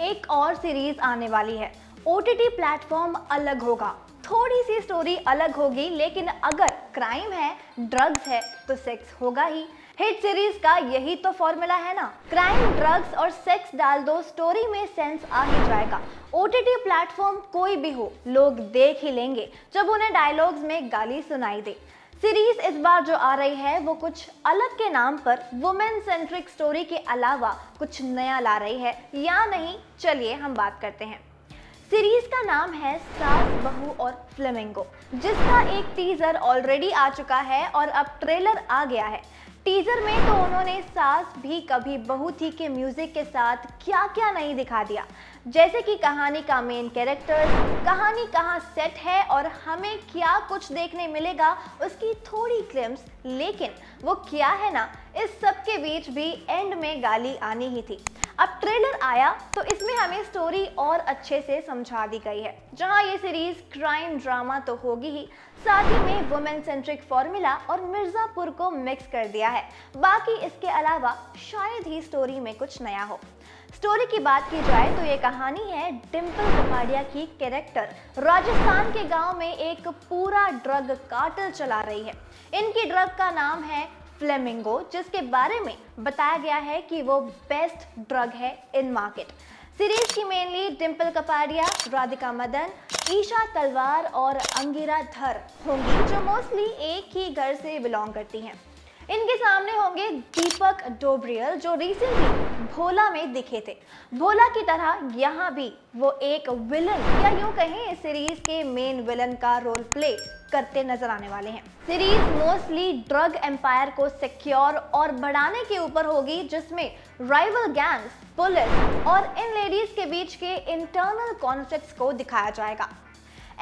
एक और सीरीज आने वाली है। ओटीटी प्लेटफॉर्म अलग होगा, थोड़ी सी स्टोरी अलग होगी, लेकिन अगर क्राइम है, ड्रग्स है तो सेक्स होगा ही। हिट सीरीज का यही तो फॉर्मूला है ना। क्राइम, ड्रग्स और सेक्स डाल दो, स्टोरी में सेंस आ ही जाएगा। ओटीटी प्लेटफॉर्म कोई भी हो, लोग देख ही लेंगे जब उन्हें डायलॉग्स में गाली सुनाई दे। सीरीज इस बार जो आ रही है वो कुछ अलग के नाम पर वुमेन सेंट्रिक स्टोरी के अलावा कुछ नया ला रही है या नहीं, चलिए हम बात करते हैं। सीरीज का नाम है सास, बहू और फ्लेमिंगो, जिसका एक टीजर ऑलरेडी आ चुका है और अब ट्रेलर आ गया है। टीजर में तो उन्होंने सास भी कभी बहू थी के म्यूजिक के साथ क्या क्या नहीं दिखा दिया, जैसे कि कहानी का मेन कैरेक्टर, कहानी कहाँ सेट है और हमें क्या कुछ देखने मिलेगा, उसकी थोड़ी ग्लिम्स। लेकिन वो क्या है ना, इस सब के बीच भी एंड में गाली आनी ही थी। अब ट्रेलर आया तो इसमें हमें स्टोरी और अच्छे से समझा दी गई है। जहां ये सीरीज क्राइम ड्रामा तो होगी ही, साथ ही में वुमेन सेंट्रिक फॉर्मूला और मिर्जापुर को मिक्स कर दिया है। बाकी इसके अलावा शायद ही स्टोरी में कुछ नया हो। स्टोरी की बात की जाए तो ये कहानी है डिंपल कपाड़िया की कैरेक्टर राजस्थान के गांव में एक पूरा ड्रग कार्टेल चला रही है। इनकी ड्रग का नाम है फ्लेमिंगो, जिसके बारे में बताया गया है कि वो बेस्ट ड्रग है इन मार्केट। सीरीज की मेन लीड डिंपल कपाड़िया, राधिका मदन, ईशा तलवार और अंगिरा धर होंगी, जो मोस्टली एक ही घर से बिलोंग करती हैं। इनके सामने होंगे दीपक डोबरियल, जो रिसेंटली भोला में दिखे थे। भोला की तरह यहाँ भी वो एक विलन या यूं कहें इस सीरीज के मेन विलन का रोल प्ले करते नजर आने वाले हैं। सीरीज मोस्टली ड्रग एम्पायर को सिक्योर और बढ़ाने के ऊपर होगी, जिसमें राइवल गैंग्स, पुलिस और इन लेडीज के बीच के इंटरनल कॉन्फ्लिक्ट्स को दिखाया जाएगा।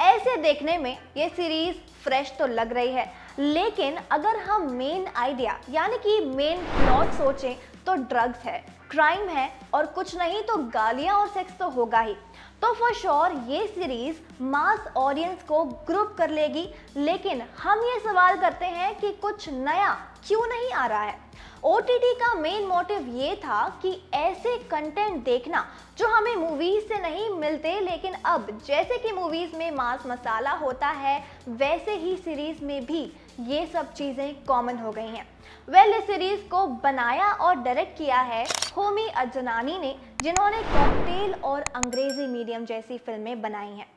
ऐसे देखने में ये सीरीज फ्रेश तो लग रही है, लेकिन अगर हम मेन आइडिया यानी कि मेन प्लॉट सोचें तो ड्रग्स है, क्राइम है और कुछ नहीं तो गालियां और सेक्स तो होगा ही। तो फॉर श्योर ये सीरीज मास ऑडियंस को ग्रुप कर लेगी, लेकिन हम ये सवाल करते हैं कि कुछ नया क्यों नहीं आ रहा है। ओटीटी का मेन मोटिव ये था कि ऐसे कंटेंट देखना जो हमें मूवीज से नहीं मिलते, लेकिन अब जैसे कि मूवीज में मास मसाला होता है, वैसे ही सीरीज में भी ये सब चीजें कॉमन हो गई हैं। इस सीरीज को बनाया और डायरेक्ट किया है होमी अजनानी ने, जिन्होंने कॉकटेल और अंग्रेजी मीडियम जैसी फिल्में बनाई हैं।